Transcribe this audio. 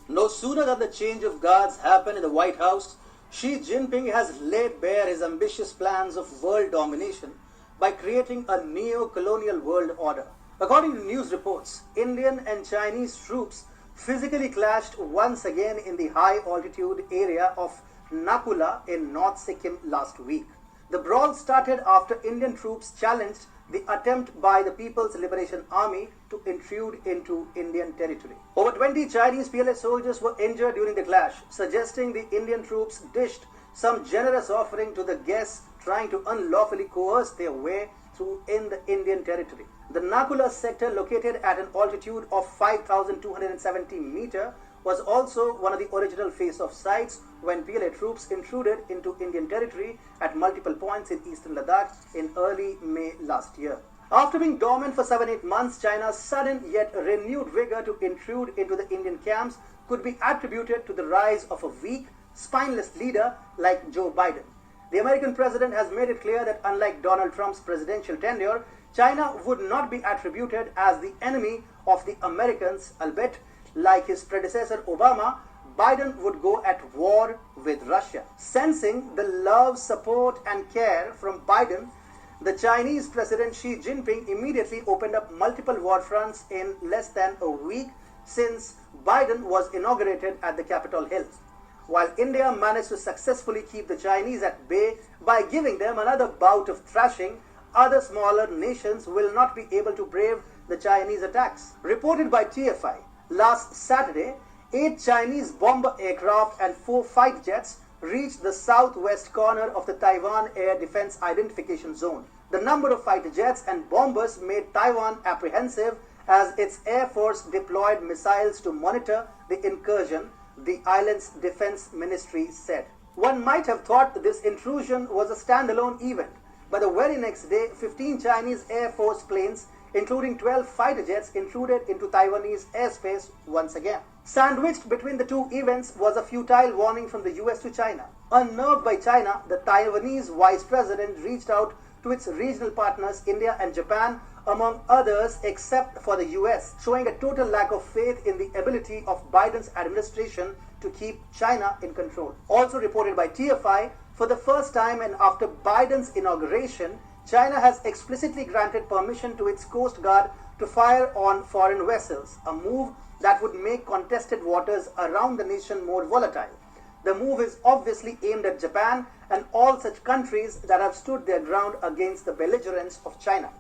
No sooner than the change of guards happened in the White House, Xi Jinping has laid bare his ambitious plans of world domination by creating a neo-colonial world order. According to news reports, Indian and Chinese troops physically clashed once again in the high-altitude area of Nakula in North Sikkim last week. The brawl started after Indian troops challenged the attempt by the People's Liberation Army to intrude into Indian territory. Over 20 Chinese PLA soldiers were injured during the clash, suggesting the Indian troops dished some generous offering to the guests trying to unlawfully coerce their way through in the Indian territory. The Nakula sector, located at an altitude of 5,270 meters, was also one of the original face-off sites when PLA troops intruded into Indian territory at multiple points in eastern Ladakh in early May last year. After being dormant for 7-8 months, China's sudden yet renewed vigor to intrude into the Indian camps could be attributed to the rise of a weak, spineless leader like Joe Biden. The American president has made it clear that unlike Donald Trump's presidential tenure, China would not be attributed as the enemy of the Americans, albeit like his predecessor Obama, Biden would go at war with Russia. Sensing the love, support and care from Biden, the Chinese President Xi Jinping immediately opened up multiple war fronts in less than a week since Biden was inaugurated at the Capitol Hill. While India managed to successfully keep the Chinese at bay by giving them another bout of thrashing, other smaller nations will not be able to brave the Chinese attacks. Reported by TFI, last Saturday, 8 Chinese bomber aircraft and 4 fighter jets reached the southwest corner of the Taiwan Air Defense Identification Zone. The number of fighter jets and bombers made Taiwan apprehensive as its Air Force deployed missiles to monitor the incursion, the island's defense ministry said. One might have thought this intrusion was a standalone event, but the very next day, 15 Chinese Air Force planes, including 12 fighter jets, intruded into Taiwanese airspace once again. Sandwiched between the two events was a futile warning from the US to China. Unnerved by China, the Taiwanese vice president reached out to its regional partners India and Japan, among others, except for the US, showing a total lack of faith in the ability of Biden's administration to keep China in control. Also reported by TFI, for the first time and after Biden's inauguration, China has explicitly granted permission to its Coast Guard to fire on foreign vessels, a move that would make contested waters around the nation more volatile. The move is obviously aimed at Japan and all such countries that have stood their ground against the belligerence of China.